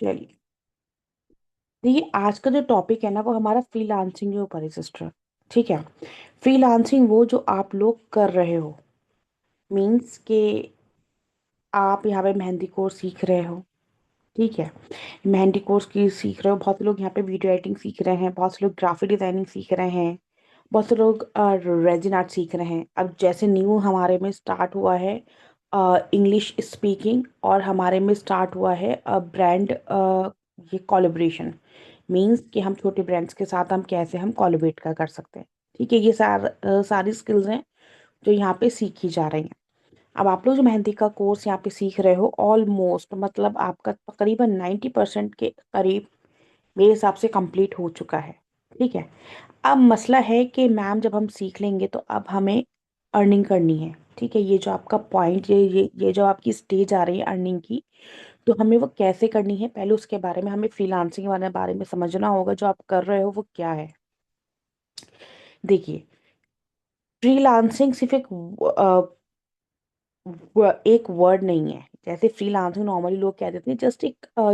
चलिए, देखिए आज का जो टॉपिक है ना वो हमारा फ्रीलांसिंग के ऊपर है सिस्टर। ठीक है। फ्रीलांसिंग वो जो आप लोग कर रहे हो, मीन्स के आप यहाँ पे मेहंदी कोर्स सीख रहे हो। ठीक है। मेहंदी कोर्स की सीख रहे हो, बहुत से लोग यहाँ पे वीडियो एडिटिंग सीख रहे हैं, बहुत से लोग ग्राफिक डिजाइनिंग सीख रहे हैं, बहुत से लोग रेजिन आर्ट सीख रहे हैं। अब जैसे न्यू हमारे में स्टार्ट हुआ है इंग्लिश स्पीकिंग, और हमारे में स्टार्ट हुआ है ब्रांड ये कोलैबोरेशन, मींस कि हम छोटे ब्रांड्स के साथ हम कैसे हम कोलैबोरेट कर सकते हैं। ठीक है, ये सारी स्किल्स हैं जो यहाँ पे सीखी जा रही हैं। अब आप लोग जो मेहंदी का कोर्स यहाँ पे सीख रहे हो, ऑलमोस्ट मतलब आपका तकरीबन 90% के करीब मेरे हिसाब से कंप्लीट हो चुका है। ठीक है। अब मसला है कि मैम जब हम सीख लेंगे तो अब हमें अर्निंग करनी है। ठीक है, ये जो आपका पॉइंट, ये जो आपकी स्टेज आ रही है अर्निंग की, तो हमें वो कैसे करनी है, पहले उसके बारे में हमें फ्रीलांसिंग वाले बारे में समझना होगा। जो आप कर रहे हो वो क्या है। देखिए, फ्रीलांसिंग सिर्फ एक वर्ड नहीं है। जैसे फ्रीलांसिंग नॉर्मली लोग कह देते हैं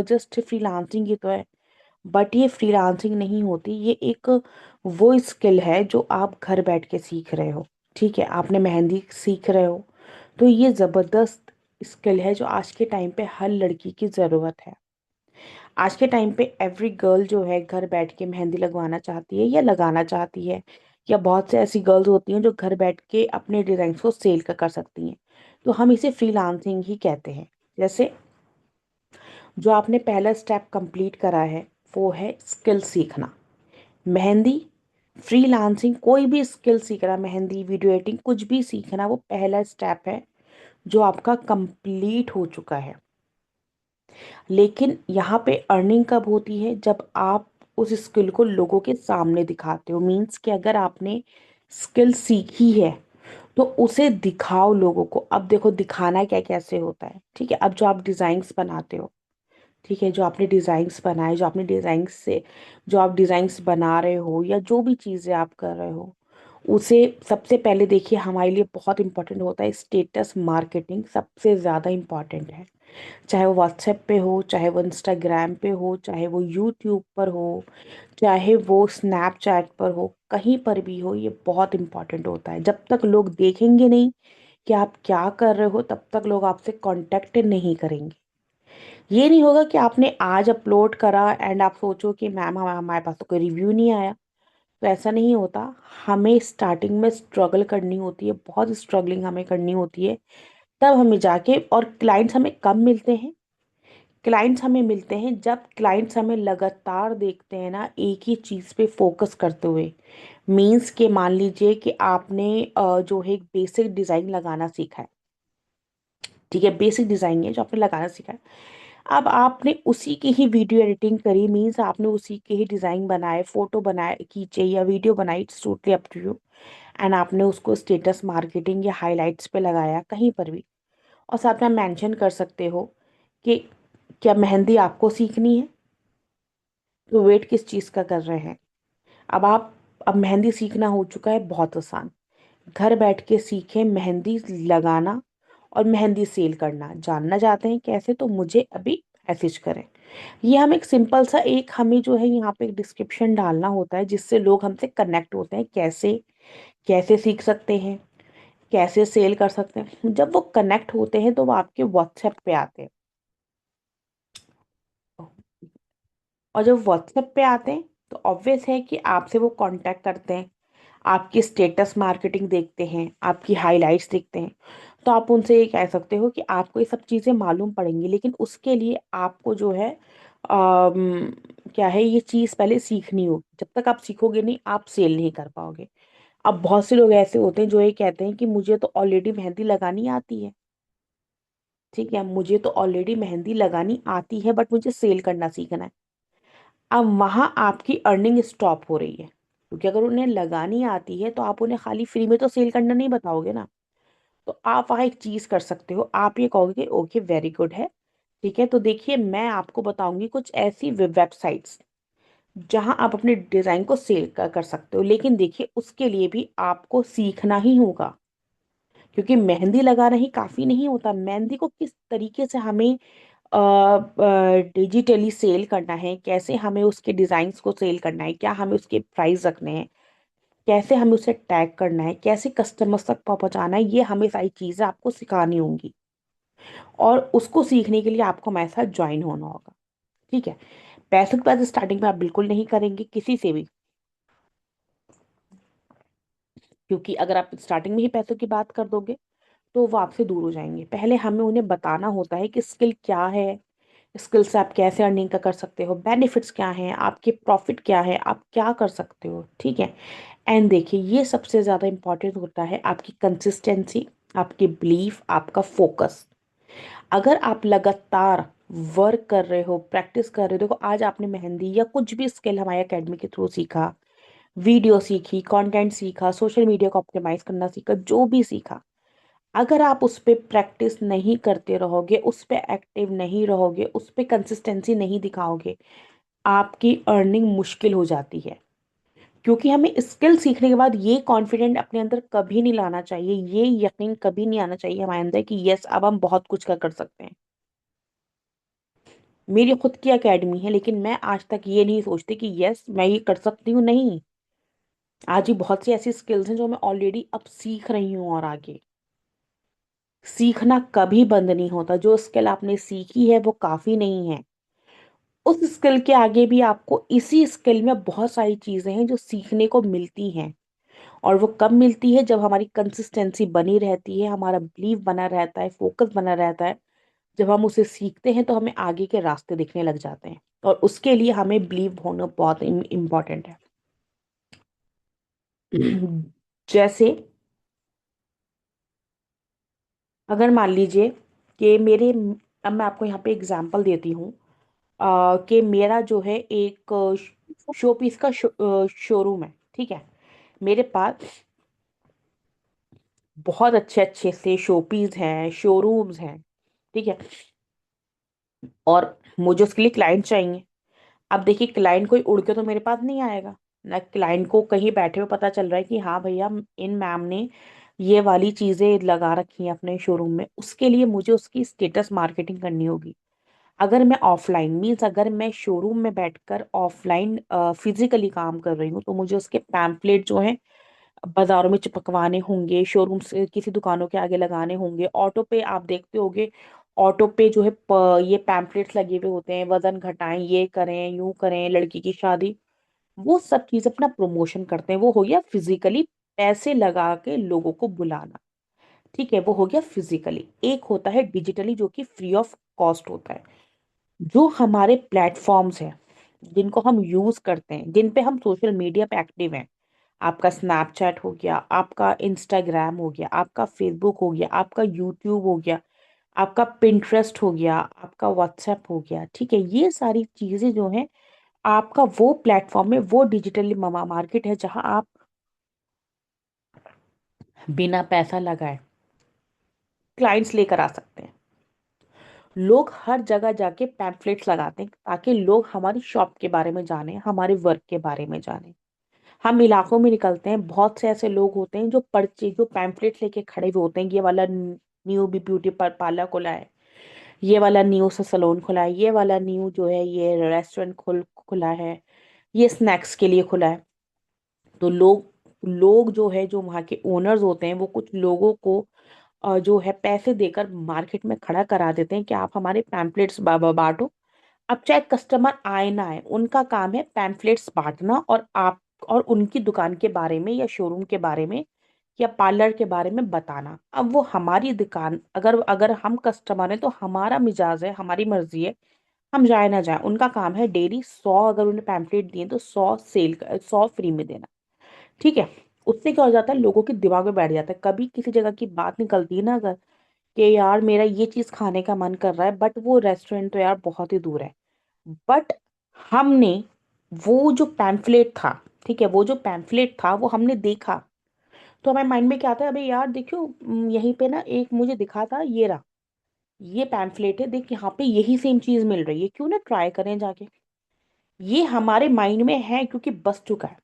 जस्ट फ्रीलांसिंग ही तो है, बट ये फ्रीलांसिंग नहीं होती। ये एक वो स्किल है जो आप घर बैठ के सीख रहे हो। ठीक है, आपने मेहंदी सीख रहे हो, तो ये ज़बरदस्त स्किल है जो आज के टाइम पे हर लड़की की ज़रूरत है। आज के टाइम पे एवरी गर्ल जो है घर बैठ के मेहंदी लगवाना चाहती है या लगाना चाहती है, या बहुत से ऐसी गर्ल्स होती हैं जो घर बैठ के अपने डिज़ाइन को सेल कर सकती हैं। तो हम इसे फ्रीलांसिंग ही कहते हैं। जैसे जो आपने पहला स्टेप कंप्लीट करा है वो है स्किल सीखना। मेहंदी, फ्रीलांसिंग, कोई भी स्किल सीखना, मेहंदी, वीडियो एडिटिंग, कुछ भी सीखना, वो पहला स्टेप है जो आपका कंप्लीट हो चुका है। लेकिन यहाँ पे अर्निंग कब होती है, जब आप उस स्किल को लोगों के सामने दिखाते हो। मीन्स कि अगर आपने स्किल सीखी है तो उसे दिखाओ लोगों को। अब देखो दिखाना क्या कैसे होता है। ठीक है, अब जो आप डिज़ाइंस बनाते हो, ठीक है, जो आपने डिज़ाइंस बनाए, जो आप डिज़ाइंस बना रहे हो या जो भी चीज़ें आप कर रहे हो, उसे सबसे पहले देखिए, हमारे लिए बहुत इंपॉर्टेंट होता है स्टेटस मार्केटिंग, सबसे ज़्यादा इम्पॉर्टेंट है। चाहे वो व्हाट्सएप पे हो, चाहे वो इंस्टाग्राम पे हो, चाहे वो यूट्यूब पर हो, चाहे वो स्नैपचैट पर हो, कहीं पर भी हो, ये बहुत इंपॉर्टेंट होता है। जब तक लोग देखेंगे नहीं कि आप क्या कर रहे हो, तब तक लोग आपसे कांटेक्ट नहीं करेंगे। ये नहीं होगा कि आपने आज अपलोड करा एंड आप सोचो कि मैम हमारे पास तो कोई रिव्यू नहीं आया। तो ऐसा नहीं होता। हमें स्टार्टिंग में स्ट्रगल करनी होती है, बहुत स्ट्रगलिंग हमें करनी होती है, तब हमें जाके, और क्लाइंट्स हमें कब मिलते हैं, क्लाइंट्स हमें मिलते हैं जब क्लाइंट्स हमें लगातार देखते हैं ना एक ही चीज़ पे फोकस करते हुए। मीन्स के मान लीजिए कि आपने जो है एक बेसिक डिज़ाइन लगाना सीखा है। ठीक है, बेसिक डिज़ाइन है जो आपने लगाना सीखा है। अब आपने उसी की ही वीडियो एडिटिंग करी, मीन्स आपने उसी के ही डिज़ाइन बनाए, फोटो बनाए, खींचे या वीडियो बनाई, it's totally up to you. And आपने उसको स्टेटस मार्केटिंग या हाइलाइट्स पे लगाया कहीं पर भी, और साथ में मेंशन कर सकते हो कि क्या मेहंदी आपको सीखनी है, तो वेट किस चीज़ का कर रहे हैं। अब मेहंदी सीखना हो चुका है बहुत आसान। घर बैठ के सीखें मेहंदी लगाना और मेहंदी सेल करना। जानना चाहते हैं कैसे, तो मुझे अभी मैसेज करें। ये हम एक सिंपल सा एक हमें जो है यहाँ पे एक डिस्क्रिप्शन डालना होता है जिससे लोग हमसे कनेक्ट होते हैं। कैसे कैसे सीख सकते हैं, कैसे सेल कर सकते हैं। जब वो कनेक्ट होते हैं तो वो आपके व्हाट्सएप पे आते हैं, और जब व्हाट्सएप पे आते हैं तो ऑब्वियस है कि आपसे वो कांटेक्ट करते हैं, आपकी स्टेटस मार्केटिंग देखते हैं, आपकी हाइलाइट्स देखते हैं। तो आप उनसे ये कह सकते हो कि आपको ये सब चीज़ें मालूम पड़ेंगी, लेकिन उसके लिए आपको जो है क्या है, ये चीज़ पहले सीखनी होगी। जब तक आप सीखोगे नहीं, आप सेल नहीं कर पाओगे। अब बहुत से लोग ऐसे होते हैं जो ये कहते हैं कि मुझे तो ऑलरेडी मेहंदी लगानी आती है। ठीक है, मुझे तो ऑलरेडी मेहंदी लगानी आती है, बट मुझे सेल करना सीखना है। अब वहां आपकी अर्निंग स्टॉप हो रही है, क्योंकि अगर उन्हें लगानी आती है तो आप उन्हें खाली फ्री में तो सेल करना नहीं बताओगे ना। तो आप वहाँ एक चीज कर सकते हो, आप ये कहोगे कि ओके वेरी गुड है। ठीक है, तो देखिए मैं आपको बताऊंगी कुछ ऐसी वेबसाइट्स जहां आप अपने डिजाइन को सेल कर सकते हो। लेकिन देखिए उसके लिए भी आपको सीखना ही होगा, क्योंकि मेहंदी लगाना ही काफी नहीं होता। मेहंदी को किस तरीके से हमें डिजिटली सेल करना है, कैसे हमें उसके डिजाइन्स को सेल करना है, क्या हमें उसके प्राइस रखने हैं, कैसे हमें उसे टैग करना है, कैसे कस्टमर्स तक पहुंचाना है, ये हमें सारी चीजें आपको सिखानी होंगी। और उसको सीखने के लिए आपको हमारे साथ ज्वाइन होना होगा। ठीक है। पैसों की बात स्टार्टिंग में आप बिल्कुल नहीं करेंगे किसी से भी, क्योंकि अगर आप स्टार्टिंग में ही पैसों की बात कर दोगे तो वो आपसे दूर हो जाएंगे। पहले हमें उन्हें बताना होता है कि स्किल क्या है, स्किल से आप कैसे अर्निंग का कर सकते हो, बेनिफिट्स क्या हैं, आपके प्रॉफिट क्या है, आप क्या कर सकते हो। ठीक है। एंड देखिए, ये सबसे ज़्यादा इंपॉर्टेंट होता है आपकी कंसिस्टेंसी, आपकी बिलीफ, आपका फोकस। अगर आप लगातार वर्क कर रहे हो, प्रैक्टिस कर रहे हो, देखो आज आपने मेहंदी या कुछ भी स्किल हमारे एकेडमी के थ्रू सीखा, वीडियो सीखी, कंटेंट सीखा, सोशल मीडिया को ऑप्टिमाइज करना सीखा, जो भी सीखा, अगर आप उस पर प्रैक्टिस नहीं करते रहोगे, उस पर एक्टिव नहीं रहोगे, उस पर कंसिस्टेंसी नहीं दिखाओगे, आपकी अर्निंग मुश्किल हो जाती है। क्योंकि हमें स्किल सीखने के बाद ये कॉन्फिडेंट अपने अंदर कभी नहीं लाना चाहिए, ये यकीन कभी नहीं आना चाहिए हमारे अंदर कि यस अब हम बहुत कुछ कर सकते हैं। मेरी खुद की एकेडमी है, लेकिन मैं आज तक ये नहीं सोचती कि यस मैं ये कर सकती हूँ, नहीं। आज ही बहुत सी ऐसी स्किल्स हैं जो मैं ऑलरेडी अब सीख रही हूँ, और आगे सीखना कभी बंद नहीं होता। जो स्किल आपने सीखी है वो काफी नहीं है, उस स्किल के आगे भी आपको इसी स्किल में बहुत सारी चीजें हैं जो सीखने को मिलती हैं। और वो कब मिलती है? जब हमारी कंसिस्टेंसी बनी रहती है, हमारा बिलीव बना रहता है, फोकस बना रहता है। जब हम उसे सीखते हैं तो हमें आगे के रास्ते दिखने लग जाते हैं, और उसके लिए हमें बिलीव होना बहुत इम्पोर्टेंट है। जैसे अगर मान लीजिए कि मेरे, अब मैं आपको यहाँ पे एग्जांपल देती हूँ, कि मेरा जो है एक शो पीस का शोरूम है। ठीक है। मेरे पास बहुत अच्छे अच्छे से शो पीस हैं, शोरूम्स हैं। ठीक है। और मुझे उसके लिए क्लाइंट चाहिए। अब देखिए, क्लाइंट कोई उड़ के तो मेरे पास नहीं आएगा ना, क्लाइंट को कहीं बैठे हुए पता चल रहा है कि हाँ भैया, इन मैम ने ये वाली चीजें लगा रखी हैं अपने शोरूम में। उसके लिए मुझे उसकी स्टेटस मार्केटिंग करनी होगी। अगर मैं ऑफलाइन मीन्स अगर मैं शोरूम में बैठकर ऑफलाइन फिजिकली काम कर रही हूँ, तो मुझे उसके पैम्पलेट जो है बाजारों में चिपकवाने होंगे, शोरूम से किसी दुकानों के आगे लगाने होंगे। ऑटो पे आप देखते होगे, ऑटो पे जो है ये पैम्पलेट्स लगे हुए होते हैं, वजन घटाएं, ये करें, यूं करें, लड़की की शादी। वो सब चीज अपना प्रमोशन करते हैं। वो हो गया फिजिकली पैसे लगा के लोगों को बुलाना। ठीक है, वो हो गया फिजिकली। एक होता है डिजिटली, जो कि फ्री ऑफ कॉस्ट होता है। जो हमारे प्लेटफॉर्म्स हैं जिनको हम यूज करते हैं, जिन पे हम सोशल मीडिया पे एक्टिव हैं, आपका स्नैपचैट हो गया, आपका इंस्टाग्राम हो गया, आपका फेसबुक हो गया, आपका यूट्यूब हो गया, आपका पिंटरेस्ट हो गया, आपका व्हाट्सएप हो गया। ठीक है। ये सारी चीजें जो हैं, आपका वो प्लेटफॉर्म है, वो डिजिटली मार्केट है जहां आप बिना पैसा लगाए क्लाइंट्स लेकर आ सकते हैं। लोग हर जगह जाके पैम्फलेट्स लगाते हैं ताकि लोग हमारी शॉप के बारे में जाने, हमारे वर्क के बारे में जाने। हम इलाकों में निकलते हैं, बहुत से ऐसे लोग होते हैं जो पर्चे, जो पैम्फलेट लेके खड़े हुए होते हैं, ये वाला न्यू भी ब्यूटी पार्लर खुला है, ये वाला न्यू सा सलोन खुला है, ये वाला न्यू जो है ये रेस्टोरेंट खुला है, ये स्नैक्स के लिए खुला है। तो लोग लोग जो है, जो वहाँ के ओनर्स होते हैं, वो कुछ लोगों को जो है पैसे देकर मार्केट में खड़ा करा देते हैं कि आप हमारे पैम्पलेट्स बांटो। अब चाहे कस्टमर आए ना आए, उनका काम है पैम्फलेट्स बांटना, और आप और उनकी दुकान के बारे में या शोरूम के बारे में या पार्लर के बारे में बताना। अब वो हमारी दुकान, अगर अगर हम कस्टमर हैं तो हमारा मिजाज है, हमारी मर्जी है, हम जाए ना जाए। उनका काम है डेली 100, अगर उन्हें पैम्फलेट दिए तो 100 फ्री में देना। ठीक है। उससे क्या हो जाता है, लोगों के दिमाग में बैठ जाता है। कभी किसी जगह की बात निकलती है ना, अगर कि यार मेरा ये चीज खाने का मन कर रहा है, बट वो रेस्टोरेंट तो यार बहुत ही दूर है, बट हमने वो जो पैम्फलेट था, ठीक है, वो जो पैम्फलेट था वो हमने देखा, तो हमारे माइंड में क्या आता है, अबे यार देखियो, यहीं पे ना एक मुझे दिखा था, ये रहा, ये पैम्फलेट है, देख यहाँ पे यही सेम चीज मिल रही है, क्यों ना ट्राई करें जाके। ये हमारे माइंड में है क्योंकि बस चुका है।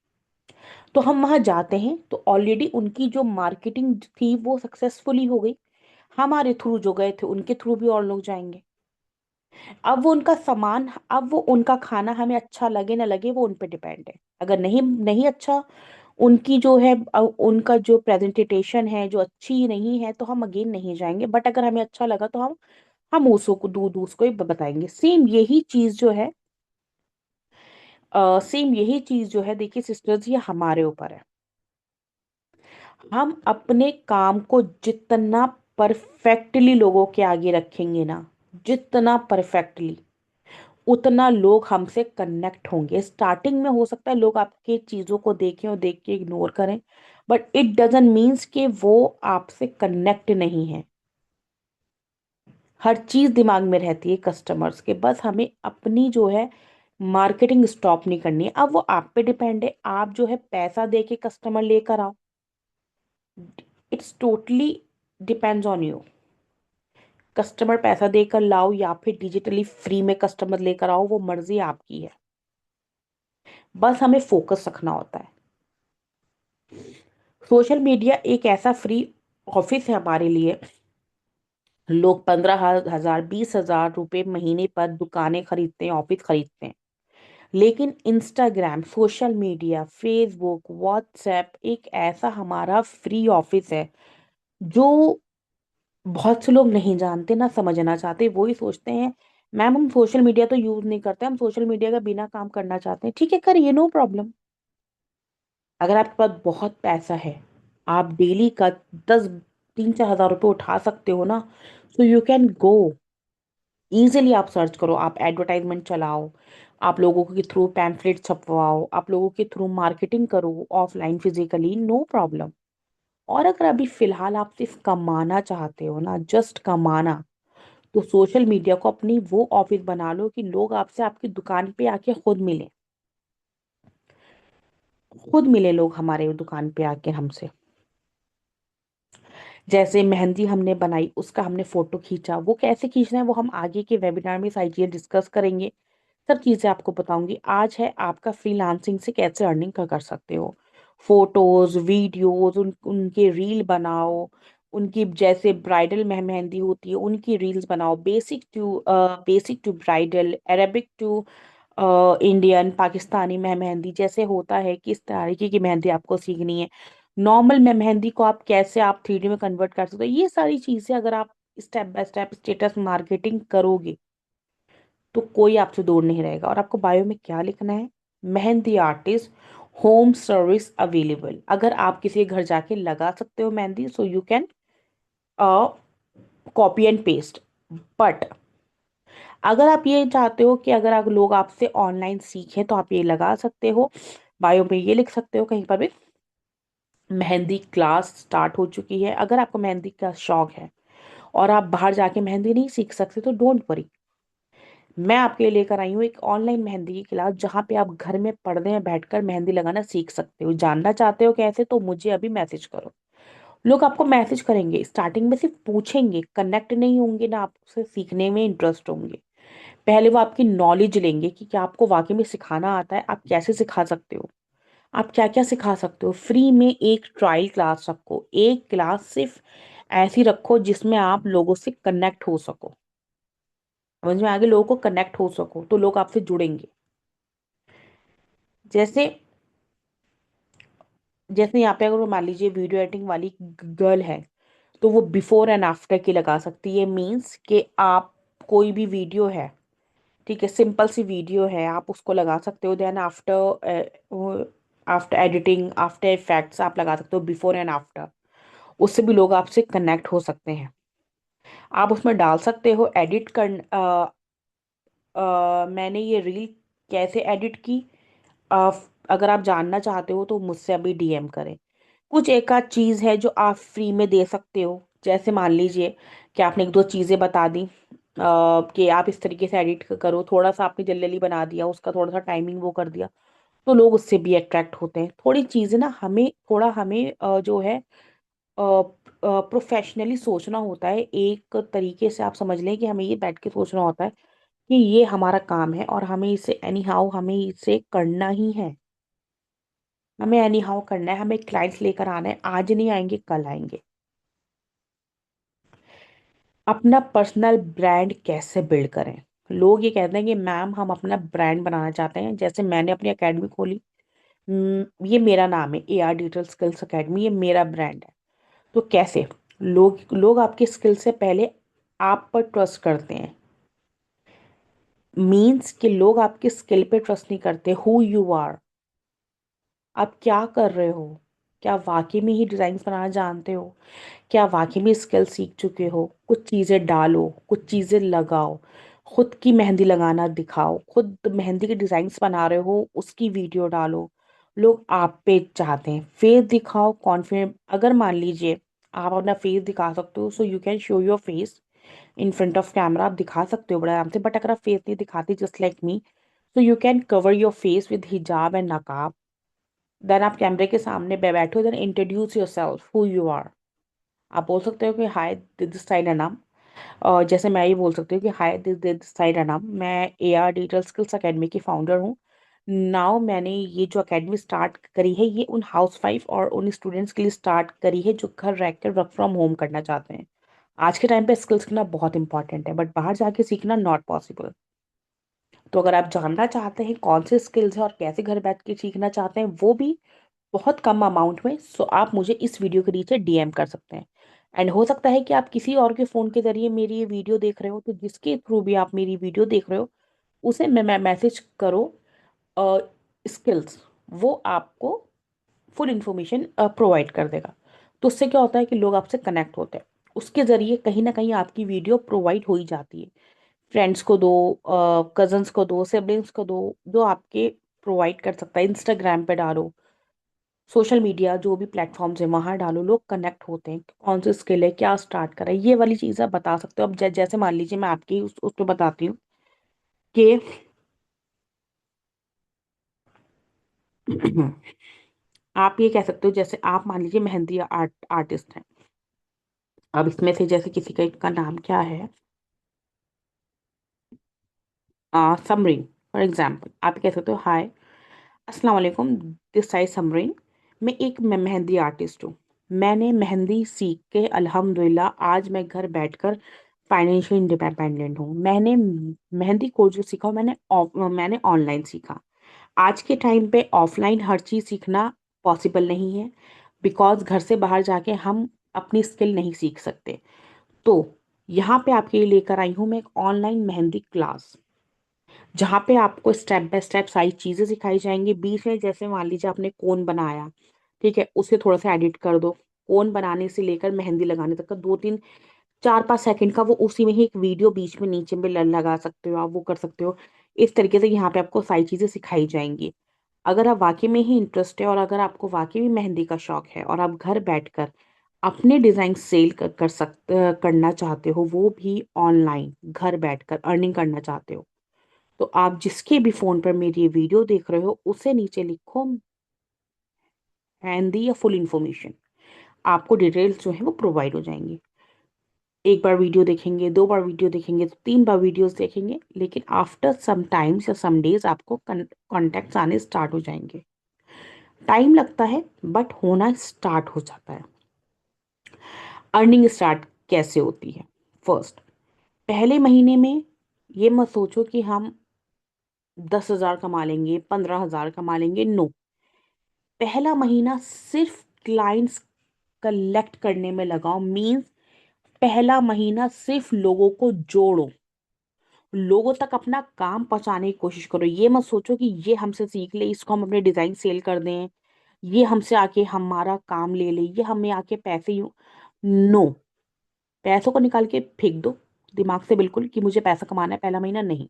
तो हम वहां जाते हैं तो ऑलरेडी उनकी जो मार्केटिंग थी वो सक्सेसफुली हो गई। हमारे थ्रू जो गए थे उनके थ्रू भी और लोग जाएंगे। अब वो उनका खाना हमें अच्छा लगे ना लगे, वो उन पे डिपेंड है। अगर नहीं नहीं अच्छा, उनकी जो है उनका जो प्रेजेंटेशन है जो अच्छी नहीं है, तो हम अगेन नहीं जाएंगे। बट अगर हमें अच्छा लगा तो हम उसको को दूध उसको ही बताएंगे। सेम यही चीज जो है, देखिए सिस्टर्स, ये हमारे ऊपर है। हम अपने काम को जितना परफेक्टली लोगों के आगे रखेंगे ना, जितना परफेक्टली, उतना लोग हमसे कनेक्ट होंगे। स्टार्टिंग में हो सकता है लोग आपके चीजों को देखें और देख के इग्नोर करें, बट इट डजंट मीन्स कि वो आपसे कनेक्ट नहीं है। हर चीज दिमाग में रहती है कस्टमर्स के, बस हमें अपनी जो है मार्केटिंग स्टॉप नहीं करनी है। अब वो आप पे डिपेंड है, आप जो है पैसा दे के कस्टमर लेकर आओ, it's totally depends on you. Customer पैसा देकर लाओ या फिर डिजिटली फ्री में कस्टमर लेकर आओ, वो मर्जी आपकी है। बस हमें फोकस रखना होता है। सोशल मीडिया एक ऐसा फ्री ऑफिस है हमारे लिए। लोग 15,000 20,000 रुपए महीने पर दुकानें खरीदते हैं, ऑफिस खरीदते हैं। लेकिन Instagram, social media, Facebook, WhatsApp एक ऐसा हमारा फ्री ऑफिस है जो बहुत से लोग नहीं जानते ना समझना चाहते। वही सोचते हैं, मैम हम सोशल मीडिया तो यूज नहीं करते, हम सोशल मीडिया का बिना काम करना चाहते हैं। ठीक है, करिए, नो प्रॉब्लम। अगर आपके पास बहुत पैसा है, आप डेली का 10 3 4 हज़ार रुपये उठा सकते हो ना, सो यू कैन गो इजीली। आप सर्च करो, आप एडवर्टाइजमेंट चलाओ, आप लोगों के थ्रू पैम्फलेट छपवाओ, आप लोगों के थ्रू मार्केटिंग करो, ऑफलाइन फिजिकली, नो प्रॉब्लम। और अगर अभी फिलहाल आप सिर्फ कमाना चाहते हो ना, जस्ट कमाना, तो सोशल मीडिया को अपनी वो ऑफिस बना लो कि लोग आपसे आपकी दुकान पे आके खुद मिले। खुद मिले लोग हमारे दुकान पे आके हमसे। जैसे मेहंदी हमने बनाई, उसका हमने फोटो खींचा, वो कैसे खींचना है वो हम आगे के वेबिनार में सारी चीजें डिस्कस करेंगे। सब चीजें आपको बताऊंगी। आज है आपका फ्रीलांसिंग से कैसे अर्निंग कर सकते हो। फोटोज, वीडियोज, उनके रील बनाओ। उनकी जैसे ब्राइडल मेहंदी होती है, उनकी रील्स बनाओ। Basic to bridal, Arabic to Indian, Pakistani mehndi जैसे होता है, किस तरीके की मेहंदी आपको सीखनी है। नॉर्मल में मेहंदी को आप कैसे आप 3D में कन्वर्ट कर सकते हो, ये सारी चीजें अगर आप step by step status marketing करोगे, तो कोई आपसे दूर नहीं रहेगा। और आपको बायो में क्या लिखना है? Mehndi artist, home service available. अगर आप किसी के घर जाके लगा सकते हो मेहंदी, सो you can copy and paste. But अगर आप ये चाहते हो कि अगर आप लोग आपसे ऑनलाइन सीखें, तो आप ये लगा सकते हो, बायो में ये लिख सकते हो कहीं पर भी, मेहंदी क्लास स्टार्ट हो चुकी है। अगर आपको मेहंदी का शौक है और आप बाहर जाके मेहंदी नहीं सीख सकते, तो डोंट वरी, मैं आपके लिए लेकर आई हूँ एक ऑनलाइन मेहंदी की क्लास, जहाँ पे आप घर में पर्दे में बैठकर मेहंदी लगाना सीख सकते हो। जानना चाहते हो कैसे? तो मुझे अभी मैसेज करो। लोग आपको मैसेज करेंगे, स्टार्टिंग में सिर्फ पूछेंगे, कनेक्ट नहीं होंगे ना, आपसे सीखने में इंटरेस्ट होंगे। पहले वो आपकी नॉलेज लेंगे कि क्या आपको वाकई में सिखाना आता है, आप कैसे सिखा सकते हो, आप क्या क्या सिखा सकते हो। फ्री में एक ट्रायल क्लास रखो, एक क्लास सिर्फ ऐसी रखो जिसमें आप लोगों से कनेक्ट हो सको। समझ में आगे, लोगों को कनेक्ट हो सको तो लोग आपसे जुड़ेंगे। जैसे जैसे यहाँ पे अगर मान लीजिए वीडियो एडिटिंग वाली गर्ल है, तो वो बिफोर एंड आफ्टर की लगा सकती है। मीन्स कि आप कोई भी वीडियो है, ठीक है, सिंपल सी वीडियो है, आप उसको लगा सकते हो। Then after editing, after effects आप लगा सकते हो बिफोर एंड आफ्टर। उससे भी लोग आपसे कनेक्ट हो सकते हैं। आप उसमें डाल सकते हो एडिट कर मैंने ये रील कैसे एडिट की। अ, अगर आप जानना चाहते हो तो मुझसे अभी डीएम करें। कुछ एक आध चीज़ है जो आप फ्री में दे सकते हो। जैसे मान लीजिए कि आपने एक दो चीज़ें बता दी, कि आप इस तरीके से एडिट करो, थोड़ा सा आपने जल्दी जल्दी बना दिया, उसका थोड़ा सा टाइमिंग वो कर दिया, तो लोग उससे भी अट्रैक्ट होते हैं। थोड़ी चीज़ें ना हमें जो है प्रोफेशनली सोचना होता है। एक तरीके से आप समझ लें कि हमें ये बैठ के सोचना होता है कि ये हमारा काम है और हमें इसे एनी हाउ हमें इसे करना ही है। हमें एनी हाउ करना है, हमें क्लाइंट्स लेकर आना है, आज नहीं आएंगे कल आएंगे। अपना पर्सनल ब्रांड कैसे बिल्ड करें? लोग ये कहते हैं कि मैम हम अपना ब्रांड बनाना चाहते हैं, जैसे मैंने अपनी एकेडमी खोली। ये मेरा नाम है, AR डिजिटल स्किल्स एकेडमी, ये मेरा ब्रांड है। तो कैसे लोग लोग आपके स्किल से पहले आप पर ट्रस्ट करते हैं। मीन्स कि लोग आपके स्किल पे ट्रस्ट नहीं करते, हु यू आर, आप क्या कर रहे हो, क्या वाकई में ही डिजाइन बनाना जानते हो, क्या वाकई में स्किल सीख चुके हो। कुछ चीज़ें डालो, कुछ चीज़ें लगाओ, खुद की मेहंदी लगाना दिखाओ, खुद मेहंदी के डिजाइन्स बना रहे हो उसकी वीडियो डालो। लोग आप पे चाहते हैं, फेस दिखाओ, कॉन्फिडेंट। अगर मान लीजिए आप अपना फेस दिखा सकते हो, सो you can show your face in front of camera, आप दिखा सकते हो बड़े आराम से। बट अगर आप फेस नहीं दिखाते, just like me, so you can cover your face with हिजाब एंड नकाब। देन आप कैमरे के सामने बैठो, then introduce yourself, who you are. आप बोल सकते हो कि हाय दिस साइड अनम, और जैसे मैं ये बोल सकती हूँ कि हाय दिस साइड अनम, मैं AR डिजिटल स्किल्स अकेडमी की फाउंडर हूँ। नाउ मैंने ये जो अकेडमी स्टार्ट करी है, ये उन हाउसवाइफ और उन स्टूडेंट्स के लिए स्टार्ट करी है जो घर रह कर वर्क फ्रॉम होम करना चाहते हैं। आज के टाइम पे स्किल्स सीखना बहुत इंपॉर्टेंट है, बट बाहर जाके सीखना नॉट पॉसिबल। तो अगर आप जानना चाहते हैं कौन से स्किल्स हैं और कैसे घर बैठ के सीखना चाहते हैं, वो भी बहुत कम अमाउंट में, सो आप मुझे इस वीडियो के नीचे DM कर सकते हैं। एंड हो सकता है कि आप किसी और के फ़ोन के ज़रिए मेरी ये वीडियो देख रहे हो, तो जिसके थ्रू भी आप मेरी वीडियो देख रहे हो, उसे मैं मैसेज करो स्किल्स, वो आपको फुल इंफॉर्मेशन प्रोवाइड कर देगा। तो उससे क्या होता है कि लोग आपसे कनेक्ट होते हैं, उसके ज़रिए कहीं ना कहीं आपकी वीडियो प्रोवाइड हो ही जाती है। फ्रेंड्स को दो, कजन्स को दो, सिबलिंग्स को दो, जो आपके प्रोवाइड कर सकता है। इंस्टाग्राम पे डालो, सोशल मीडिया जो भी प्लेटफॉर्म्स है वहां डालो, लोग कनेक्ट होते हैं। कौन सी स्किल है, क्या स्टार्ट करें, ये वाली चीज़ आप बता सकते हो। अब जैसे मान लीजिए मैं आपकी उस पर बताती हूँ कि आप ये कह सकते हो, जैसे आप मान लीजिए मेहंदी आर्टिस्ट हैं। अब इसमें से जैसे किसी का नाम क्या है, समरीन, फॉर एग्जाम्पल आप कह सकते हो हाय अस्सलाम वालेकुम, दिस साइड समरीन। मैं एक मेहंदी आर्टिस्ट हूँ। मैंने मेहंदी सीख के अल्हम्दुलिल्लाह आज मैं घर बैठकर फाइनेंशियल इंडिपेंडेंट हूँ। मैंने मेहंदी को जो सीखा मैंने ऑनलाइन सीखा। आज के टाइम पे ऑफलाइन हर चीज़ सीखना पॉसिबल नहीं है, बिकॉज घर से बाहर जाके हम अपनी स्किल नहीं सीख सकते। तो यहाँ पे आपके लिए लेकर आई हूँ मैं एक ऑनलाइन मेहंदी क्लास, जहाँ पे आपको स्टेप बाय स्टेप सारी चीज़ें सिखाई जाएंगी। बीच में जैसे मान लीजिए आपने कोन बनाया, ठीक है, उसे थोड़ा सा एडिट कर दो। कोन बनाने से लेकर मेहंदी लगाने तक का 2 3 4 5 सेकंड का वो उसी में ही एक वीडियो बीच में नीचे में लगा सकते हो, आप वो कर सकते हो। इस तरीके से यहाँ पे आपको सारी चीज़ें सिखाई जाएंगी। अगर आप वाकई में ही इंटरेस्ट है और अगर आपको वाकई में मेहंदी का शौक है और आप घर बैठकर अपने डिज़ाइन सेल करना चाहते हो, वो भी ऑनलाइन घर बैठकर अर्निंग करना चाहते हो, तो आप जिसके भी फ़ोन पर मेरी ये वीडियो देख रहे हो उसे नीचे लिखो मेहंदी या फुल इन्फॉर्मेशन, आपको डिटेल्स जो है वो प्रोवाइड हो जाएंगी। एक बार वीडियो देखेंगे, 2 बार वीडियो देखेंगे, तो 3 बार वीडियोस देखेंगे, लेकिन आफ्टर सम टाइम्स या सम डेज आपको कॉन्टैक्ट्स आने स्टार्ट हो जाएंगे। टाइम लगता है बट होना स्टार्ट हो जाता है। अर्निंग स्टार्ट कैसे होती है? फर्स्ट, पहले महीने में ये मत सोचो कि हम 10,000 कमा लेंगे, 15,000 कमा लेंगे। नो, पहला महीना सिर्फ क्लाइंट्स कलेक्ट करने में लगाओ। मीन्स पहला महीना सिर्फ लोगों को जोड़ो, लोगों तक अपना काम पहुंचाने की कोशिश करो। ये मत सोचो कि ये हमसे सीख ले, इसको हम अपने डिजाइन सेल कर दें, ये हमसे आके हमारा काम ले ले, ये हमें आके पैसे यूं। नो, पैसों को निकाल के फेंक दो दिमाग से बिल्कुल कि मुझे पैसा कमाना है पहला महीना। नहीं,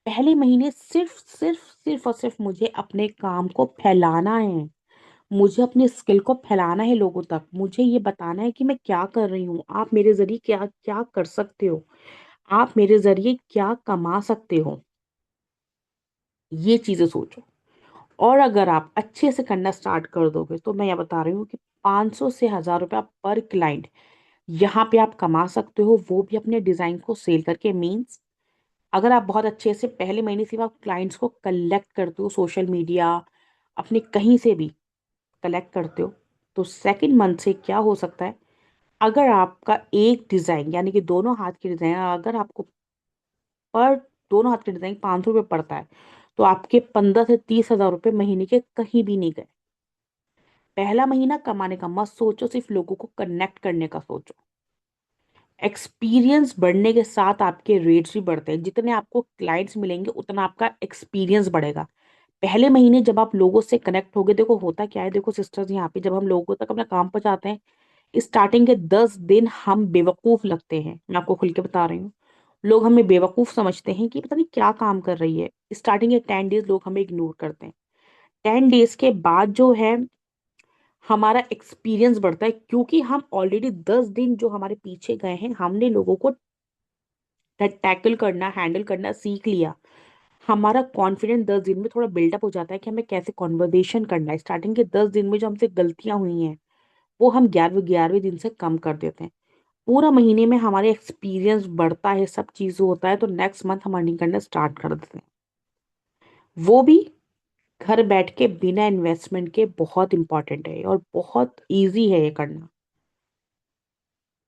पहले महीने सिर्फ और सिर्फ मुझे अपने काम को फैलाना है, मुझे अपने स्किल को फैलाना है लोगों तक। मुझे ये बताना है कि मैं क्या कर रही हूँ, आप मेरे जरिए क्या क्या कर सकते हो, आप मेरे जरिए क्या कमा सकते हो। ये चीजें सोचो। और अगर आप अच्छे से करना स्टार्ट कर दोगे, तो मैं ये बता रही हूँ कि 500 से 1,000 रुपया पर क्लाइंट यहाँ पे आप कमा सकते हो, वो भी अपने डिजाइन को सेल करके। मीन्स अगर आप बहुत अच्छे से पहले महीने से आप क्लाइंट्स को कलेक्ट करते हो, सोशल मीडिया अपने कहीं से भी कलेक्ट करते हो, तो सेकंड मंथ से क्या हो सकता है, अगर आपका एक डिज़ाइन यानी कि दोनों हाथ की डिज़ाइन अगर आपको पर दोनों हाथ के डिजाइन 500 रुपये पड़ता है, तो आपके 15 से 30 हजार रुपये महीने के कहीं भी नहीं गए। पहला महीना कमाने का मत सोचो, सिर्फ लोगों को कनेक्ट करने का सोचो। एक्सपीरियंस बढ़ने के साथ आपके रेट्स भी बढ़ते हैं। जितने आपको क्लाइंट्स मिलेंगे उतना आपका एक्सपीरियंस बढ़ेगा। पहले महीने जब आप लोगों से कनेक्ट होगे, देखो होता क्या है, देखो सिस्टर्स, यहाँ पे जब हम लोगों तक अपना काम पहुंचाते हैं, स्टार्टिंग के 10 दिन हम बेवकूफ लगते हैं, मैं आपको खुल के बता रही हूँ। लोग हमें बेवकूफ समझते हैं कि पता नहीं क्या काम कर रही है। स्टार्टिंग के 10 डेज लोग हमें इग्नोर करते हैं। 10 डेज के बाद जो है हमारा एक्सपीरियंस बढ़ता है, क्योंकि हम ऑलरेडी 10 दिन जो हमारे पीछे गए हैं, हमने लोगों को टैकल करना, हैंडल करना सीख लिया। हमारा कॉन्फिडेंस 10 दिन में थोड़ा बिल्डअप हो जाता है कि हमें कैसे कॉन्वर्सेशन करना है। स्टार्टिंग के 10 दिन में जो हमसे गलतियां हुई हैं, वो हम 11वें दिन से कम कर देते हैं। पूरा महीने में हमारे एक्सपीरियंस बढ़ता है, सब चीज़ होता है, तो नेक्स्ट मंथ हम अर्निंग करना स्टार्ट कर देते हैं। वो भी घर बैठ के बिना इन्वेस्टमेंट के। बहुत इंपॉर्टेंट है और बहुत इजी है ये करना।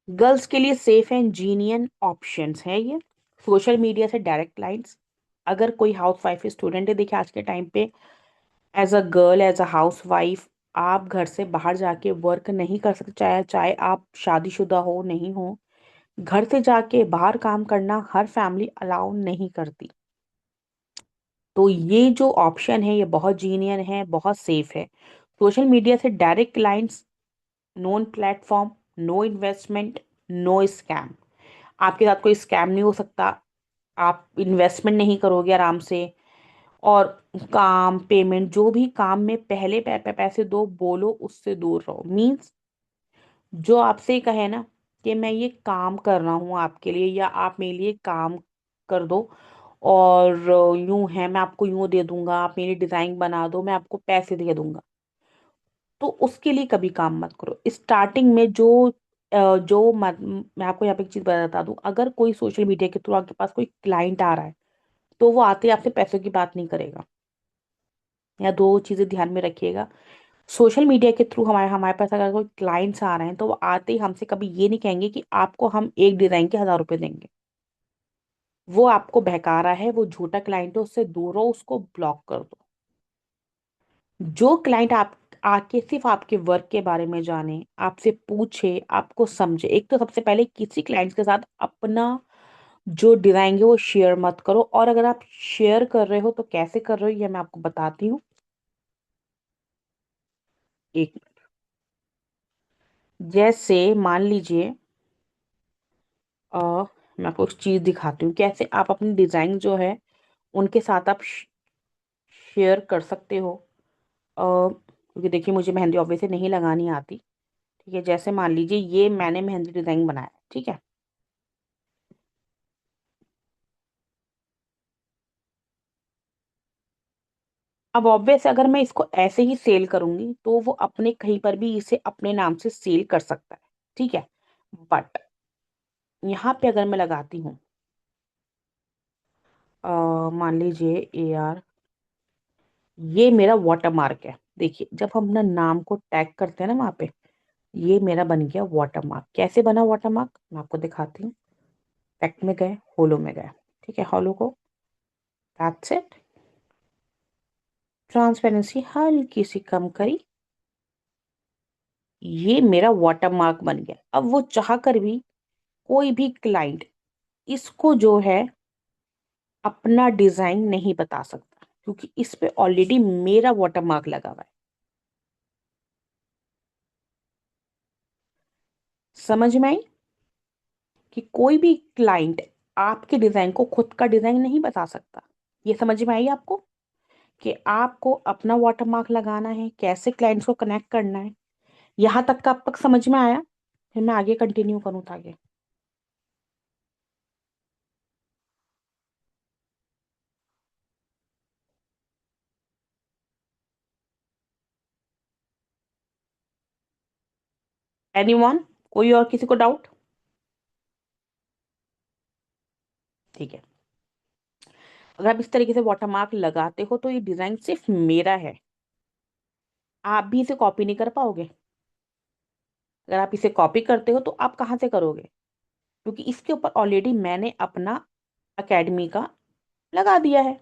गर्ल्स के लिए सेफ एंड जीनियन ऑप्शंस है ये। सोशल मीडिया से डायरेक्ट क्लाइंट्स। अगर कोई हाउस वाइफ स्टूडेंट है, देखिए आज के टाइम पे as a girl, as a housewife, आप घर से बाहर जाके वर्क नहीं कर सकते, चाहे चाहे आप शादीशुदा हो नहीं हो। घर से जाके बाहर काम करना हर फैमिली अलाउ नहीं करती। तो ये जो ऑप्शन है ये बहुत जीनियन है, बहुत सेफ है। सोशल मीडिया से direct clients, non platform, no investment, no scam. आपके साथ कोई स्कैम नहीं हो सकता। आप इन्वेस्टमेंट नहीं करोगे आराम से। और काम, पेमेंट, जो भी काम में पहले पैसे दो, बोलो उससे दूर रहो। मीन्स जो आपसे कहे ना कि मैं ये काम कर रहा हूँ आपके लिए, या आप मेरे लिए काम कर दो, और यूं है मैं आपको यूं दे दूंगा, आप मेरी डिजाइन बना दो, मैं आपको पैसे दे दूंगा, तो उसके लिए कभी काम मत करो। स्टार्टिंग में मैं आपको यहाँ पे एक चीज बता दूं, अगर कोई सोशल मीडिया के थ्रू आपके पास कोई क्लाइंट आ रहा है, तो वो आते ही आपसे पैसों की बात नहीं करेगा। या दो चीजें ध्यान में रखिएगा। सोशल मीडिया के थ्रू हमारे हमारे पास अगर कोई क्लाइंट्स आ रहे हैं, तो वो आते ही हमसे कभी ये नहीं कहेंगे कि आपको हम एक डिजाइन के 1000 रुपए देंगे। वो आपको बहका रहा है, वो झूठा क्लाइंट है, उससे दूर रहो, उसको ब्लॉक कर दो। जो क्लाइंट आप आके सिर्फ आपके वर्क के बारे में जाने, आपसे पूछे, आपको समझे, एक तो सबसे पहले किसी क्लाइंट्स के साथ अपना जो डिजाइन है वो शेयर मत करो। और अगर आप शेयर कर रहे हो तो कैसे कर रहे हो ये मैं आपको बताती हूँ। एक, जैसे मान लीजिए, अ, मैं आपको एक चीज दिखाती हूँ कैसे आप अपनी डिजाइन जो है उनके साथ आप शेयर कर सकते हो। क्योंकि देखिए मुझे मेहंदी ऑब्वियसली नहीं लगानी आती। ठीक है, जैसे मान लीजिए ये मैंने मेहंदी डिजाइन बनाया, ठीक है। अब ऑब्वियस अगर मैं इसको ऐसे ही सेल करूंगी, तो वो अपने कहीं पर भी इसे अपने नाम से सेल कर सकता है। ठीक है, बट यहाँ पे अगर मैं लगाती हूँ, मान लीजिए AR, ये मेरा वाटर मार्क है। देखिए जब हम अपना नाम को टैग करते हैं ना वहां पे, ये मेरा बन गया वाटर मार्क। कैसे बना वाटर मार्क मैं आपको दिखाती हूँ। टेक्स्ट में गए, होलो में गए, ठीक है, होलो को, दैट्स इट। ट्रांसपेरेंसी हल्की सी कम करी, ये मेरा वाटर मार्क बन गया। अब वो चाह कर भी कोई भी क्लाइंट इसको जो है अपना डिजाइन नहीं बता सकता, क्योंकि इस पे ऑलरेडी मेरा वाटर मार्क लगा हुआ है। समझ में आई कि कोई भी क्लाइंट आपके डिजाइन को खुद का डिजाइन नहीं बता सकता। ये समझ में आई आपको कि आपको अपना वाटरमार्क लगाना है, कैसे क्लाइंट्स को कनेक्ट करना है। यहां तक का अब तक समझ में आया? फिर मैं आगे कंटिन्यू करूँ आगे। एनीवन? कोई और किसी को डाउट? ठीक है, अगर आप इस तरीके से वाटरमार्क लगाते हो तो ये डिजाइन सिर्फ मेरा है, आप भी इसे कॉपी नहीं कर पाओगे। अगर आप इसे कॉपी करते हो तो आप कहाँ से करोगे? क्योंकि इसके ऊपर ऑलरेडी मैंने अपना एकेडमी का लगा दिया है,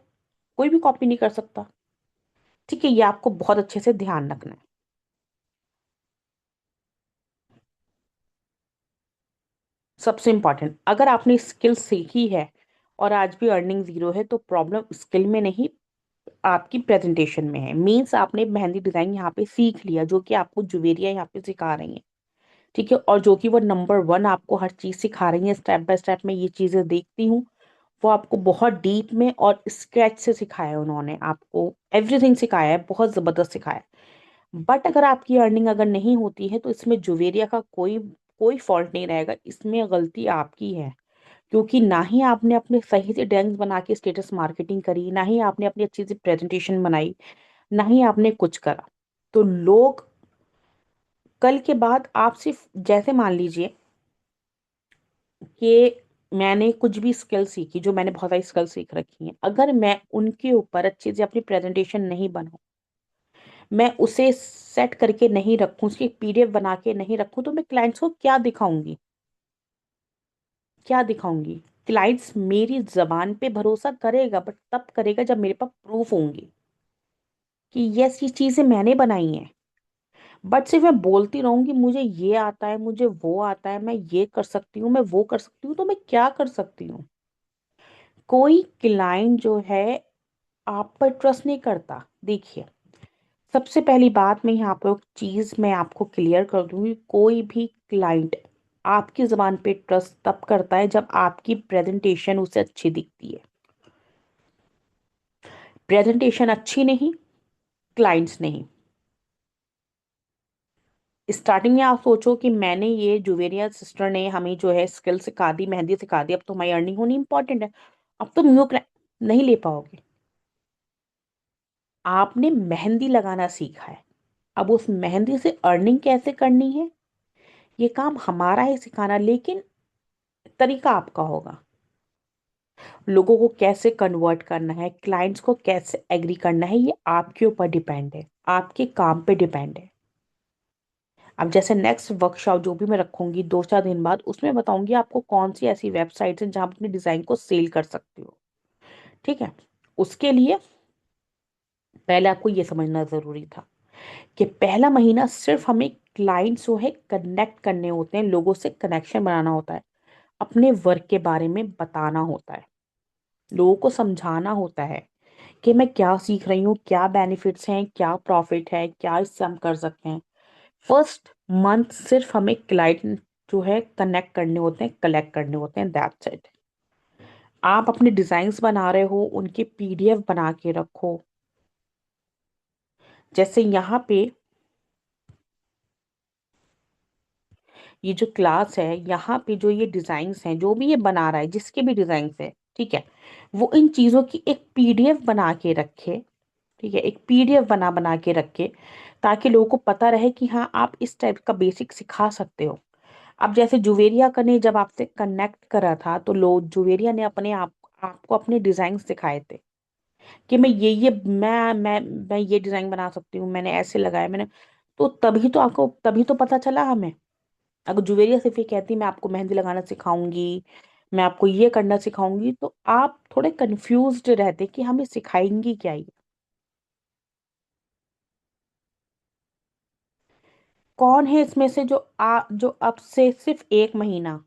कोई भी कॉपी नहीं कर सकता। ठीक है, ये आपको बहुत अच्छे से ध्यान रखना है। सबसे इंपॉर्टेंट, अगर आपने स्किल सीखी है और आज भी अर्निंग जीरो है, तो प्रॉब्लम स्किल में नहीं, आपकी प्रेजेंटेशन में है। मीन्स आपने मेहंदी डिजाइन यहाँ पे सीख लिया, जो कि आपको जुवेरिया यहाँ पे सिखा रही है, ठीक है, और जो कि वो नंबर वन आपको हर चीज सिखा रही है, स्टेप बाय स्टेप मैं ये चीजें देखती हूँ। वो आपको बहुत डीप में और स्केच से सिखाया है, उन्होंने आपको एवरीथिंग सिखाया है, बहुत जबरदस्त सिखाया है। बट अगर आपकी अर्निंग अगर नहीं होती है, तो इसमें जुवेरिया का कोई कोई फॉल्ट नहीं रहेगा, इसमें गलती आपकी है। क्योंकि ना ही आपने अपने सही से डेंग्स बना के स्टेटस मार्केटिंग करी, ना ही आपने अपनी अच्छी सी प्रेजेंटेशन बनाई, ना ही आपने कुछ करा। तो लोग कल के बाद आप सिर्फ, जैसे मान लीजिए कि मैंने कुछ भी स्किल सीखी, जो मैंने बहुत सारी स्किल सीख रखी हैं, अगर मैं उनके ऊपर अच्छे से अपनी प्रेजेंटेशन नहीं बनाऊं, मैं उसे सेट करके नहीं रखूं, उसकी पीडीएफ बना के नहीं रखूं, तो मैं क्लाइंट्स को क्या दिखाऊंगी? क्या दिखाऊंगी? क्लाइंट्स मेरी जबान पे भरोसा करेगा, बट तब करेगा जब मेरे पास प्रूफ होंगे कि यस, ये चीजें मैंने बनाई हैं। बट सिर्फ मैं बोलती रहूंगी मुझे ये आता है, मुझे वो आता है, मैं ये कर सकती हूँ, मैं वो कर सकती हूँ, तो मैं क्या कर सकती हूँ? कोई क्लाइंट जो है आप पर ट्रस्ट नहीं करता। देखिए, सबसे पहली बात, मैं यहाँ पे एक चीज मैं आपको क्लियर कर दूंगी, कोई भी क्लाइंट आपकी जबान पे ट्रस्ट तब करता है जब आपकी प्रेजेंटेशन उसे अच्छी दिखती है। प्रेजेंटेशन अच्छी नहीं, क्लाइंट्स नहीं। स्टार्टिंग में आप सोचो कि मैंने ये जुवेरिया सिस्टर ने हमें जो है स्किल सिखा दी, मेहंदी सिखा दी, अब तो हमारी अर्निंग होनी इंपॉर्टेंट है, अब तो न्यू नहीं ले पाओगे। आपने मेहंदी लगाना सीखा है, अब उस मेहंदी से अर्निंग कैसे करनी है, ये काम हमारा है सिखाना, लेकिन तरीका आपका होगा। लोगों को कैसे कन्वर्ट करना है, क्लाइंट्स को कैसे एग्री करना है, ये आपके ऊपर डिपेंड है, आपके काम पे डिपेंड है। अब जैसे नेक्स्ट वर्कशॉप जो भी मैं रखूंगी 2-4 दिन बाद, उसमें बताऊंगी आपको कौन सी ऐसी वेबसाइट्स हैं जहां आप अपने डिजाइन को सेल कर सकते हो। ठीक है, उसके लिए पहले आपको ये समझना जरूरी था कि पहला महीना सिर्फ हमें क्लाइंट्स जो है कनेक्ट करने होते हैं, लोगों से कनेक्शन बनाना होता है, अपने वर्क के बारे में बताना होता है, लोगों को समझाना होता है कि मैं क्या सीख रही हूँ, क्या बेनिफिट्स हैं, क्या प्रॉफिट है, क्या इससे हम कर सकते हैं। फर्स्ट मंथ सिर्फ हमें क्लाइंट जो है कनेक्ट करने होते हैं, कलेक्ट करने होते हैं, दैट्स इट। आप अपने डिजाइन्स बना रहे हो, उनके पीडीएफ बना के रखो। जैसे यहाँ पे ये जो क्लास है, यहाँ पे जो ये डिजाइन्स हैं, जो भी ये बना रहा है, जिसके भी डिजाइन्स है, ठीक है, वो इन चीजों की एक पीडीएफ बना के रखे। ठीक है, एक पीडीएफ बना बना के रखे, ताकि लोगों को पता रहे कि हाँ, आप इस टाइप का बेसिक सिखा सकते हो। अब जैसे जुवेरिया का ने जब आपसे कनेक्ट करा था, तो लोग जुवेरिया ने अपने आप आपको अपने डिजाइन सिखाए थे कि मैं ये डिजाइन बना सकती हूँ, मैंने ऐसे लगाया, मैंने, तो तभी तो पता चला हमें। अगर जुवेरिया सिर्फ ये कहती मैं आपको मेहंदी लगाना सिखाऊंगी, मैं आपको ये करना सिखाऊंगी, तो आप थोड़े कंफ्यूज्ड रहते कि हमें सिखाएंगी क्या ये। कौन है इसमें से जो अब से सिर्फ 1 महीना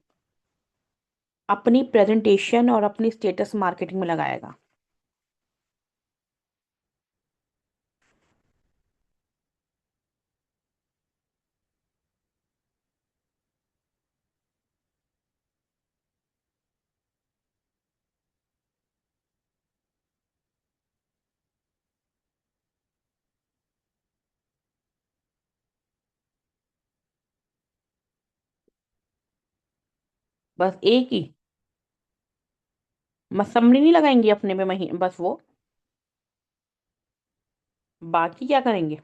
अपनी प्रेजेंटेशन और अपनी स्टेटस मार्केटिंग में लगाएगा? बस एक ही मसमड़ी नहीं लगाएंगे अपने में महीने, बस वो, बाकी क्या करेंगे?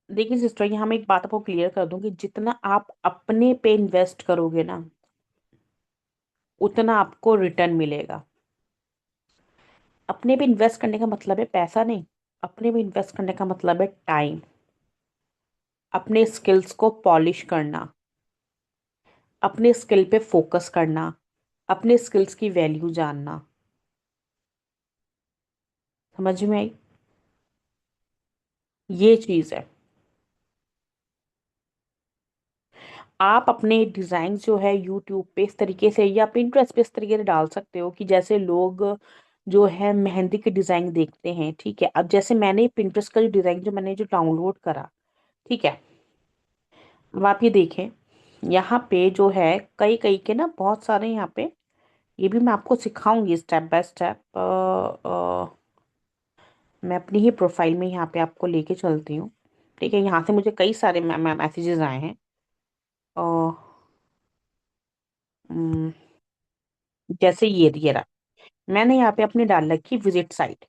देखिए सिस्टर, यहाँ मैं एक बात आपको क्लियर कर दूं कि जितना आप अपने पे इन्वेस्ट करोगे ना, उतना आपको रिटर्न मिलेगा। अपने पे इन्वेस्ट करने का मतलब है पैसा नहीं, अपने में इन्वेस्ट करने का मतलब है टाइम, अपने स्किल्स को पॉलिश करना, अपने स्किल पे फोकस करना, अपने स्किल्स की वैल्यू जानना। समझ में आई? ये चीज़ है। आप अपने डिज़ाइन जो है यूट्यूब पे इस तरीके से या पिंटरेस्ट पे इस तरीके से डाल सकते हो कि जैसे लोग जो है मेहंदी के डिज़ाइन देखते हैं, ठीक है। अब जैसे मैंने पिंटरेस्ट का जो डिज़ाइन जो मैंने जो डाउनलोड करा, ठीक है। अब आप ये देखें, यहाँ पे जो है कई कई के ना बहुत सारे यहाँ पे, ये भी मैं आपको सिखाऊंगी स्टेप बाय स्टेप। मैं अपनी ही प्रोफाइल में यहाँ पे आपको लेके चलती हूँ, ठीक है। यहाँ से मुझे कई सारे मैसेजेस आए हैं। अ, उम, जैसे ये रहा, मैंने यहाँ पे अपनी डाल रखी विजिट साइट।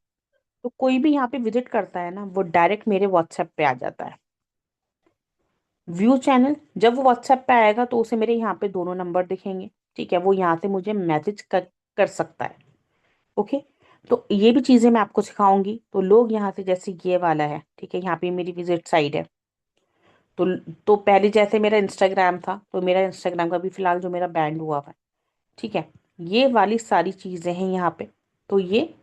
तो कोई भी यहाँ पे विजिट करता है ना, वो डायरेक्ट मेरे व्हाट्सएप पे आ जाता है। व्यू चैनल, जब वो व्हाट्सएप पे आएगा तो उसे मेरे यहाँ पे दोनों नंबर दिखेंगे, ठीक है। वो यहाँ से मुझे मैसेज कर सकता है। ओके। तो ये भी चीजें मैं आपको सिखाऊंगी। तो लोग यहाँ से, जैसे ये वाला है, ठीक है, यहाँ पे मेरी विजिट साइट है। तो तो पहले जैसे मेरा इंस्टाग्राम था, तो मेरा इंस्टाग्राम का भी फिलहाल जो मेरा बैंड हुआ हुआ है, ठीक है। ये वाली सारी चीजें हैं यहाँ पे। तो ये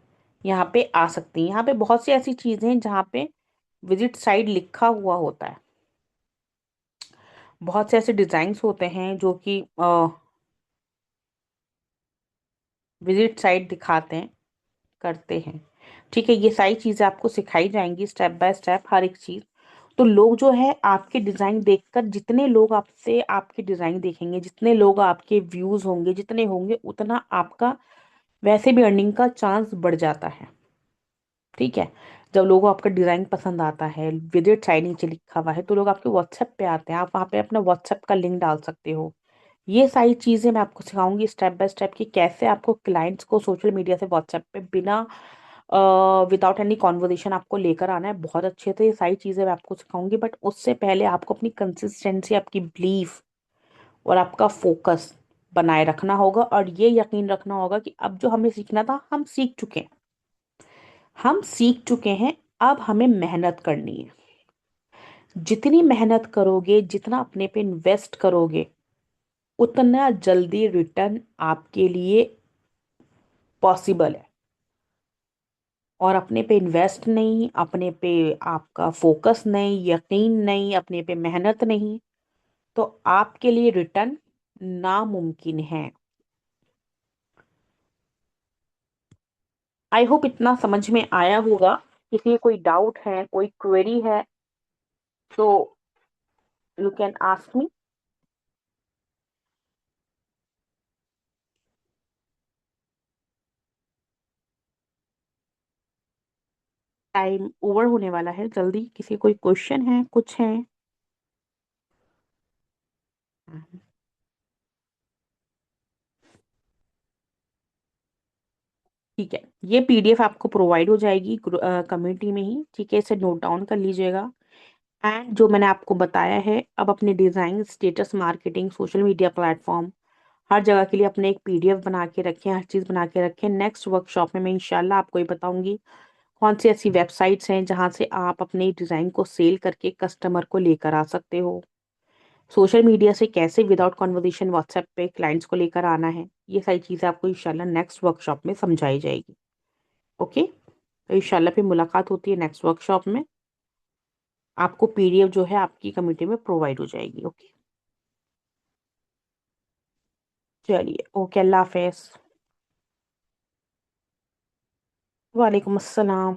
यहाँ पे आ सकती हैं। यहाँ पे बहुत सी ऐसी चीजें हैं जहाँ पे विजिट साइट लिखा हुआ होता है। बहुत से ऐसे डिजाइन्स होते हैं जो कि विजिट साइट दिखाते हैं, करते हैं, ठीक है। ये सारी चीजें आपको सिखाई जाएंगी स्टेप बाय स्टेप, हर एक चीज। तो लोग जो है आपके डिजाइन देखकर, जितने लोग आपसे आपके डिजाइन देखेंगे, जितने लोग आपके व्यूज होंगे, जितने होंगे, उतना आपका वैसे भी अर्निंग का चांस बढ़ जाता है, ठीक है। जब लोगों को आपका डिजाइन पसंद आता है, विजिट साइट नीचे लिखा हुआ है, तो लोग आपके व्हाट्सएप पे आते हैं। आप वहाँ पे अपना व्हाट्सएप का लिंक डाल सकते हो। ये सारी चीजें मैं आपको सिखाऊंगी स्टेप बाय स्टेप कि कैसे आपको क्लाइंट्स को सोशल मीडिया से व्हाट्सएप पे बिना विदाउट एनी कॉन्वर्जेशन आपको लेकर आना है बहुत अच्छे से। ये सारी चीजें मैं आपको सिखाऊंगी, बट उससे पहले आपको अपनी कंसिस्टेंसी, आपकी बिलीफ और आपका फोकस बनाए रखना होगा। और ये यकीन रखना होगा कि अब जो हमें सीखना था, हम सीख चुके हैं। हम सीख चुके हैं, अब हमें मेहनत करनी है। जितनी मेहनत करोगे, जितना अपने पे इन्वेस्ट करोगे, उतना जल्दी रिटर्न आपके लिए पॉसिबल है। और अपने पे इन्वेस्ट नहीं, अपने पे आपका फोकस नहीं, यकीन नहीं, अपने पे मेहनत नहीं, तो आपके लिए रिटर्न नामुमकिन है। आई होप इतना समझ में आया होगा। किसी कोई डाउट है, कोई क्वेरी है, तो you can ask me. Time over होने वाला है जल्दी। किसी कोई क्वेश्चन है, कुछ है? ठीक है, ये पीडीएफ आपको प्रोवाइड हो जाएगी कम्युनिटी में ही, ठीक है। इसे नोट डाउन कर लीजिएगा। एंड जो मैंने आपको बताया है, अब अपने design, status marketing, social media platform, हर जगह के लिए अपने एक पीडीएफ बना के रखें, हर चीज़ बना के रखें। नेक्स्ट वर्कशॉप में मैं इंशाल्लाह आपको ये बताऊंगी कौन सी ऐसी वेबसाइट्स हैं जहां से आप अपने डिज़ाइन को सेल करके कस्टमर को लेकर आ सकते हो। सोशल मीडिया से कैसे विदाउट कॉन्वर्जेशन व्हाट्सएप पे क्लाइंट्स को लेकर आना है। ये सारी चीज़ें आपको इंशाल्लाह नेक्स्ट वर्कशॉप में समझाई जाएगी। ओके। तो इंशाल्लाह फिर मुलाकात होती है नेक्स्ट वर्कशॉप में। आपको पीडीएफ जो है आपकी कम्युनिटी में प्रोवाइड हो जाएगी। ओके। चलिए, ओके, अल्लाह हाफिज। वालेकुम अस्सलाम।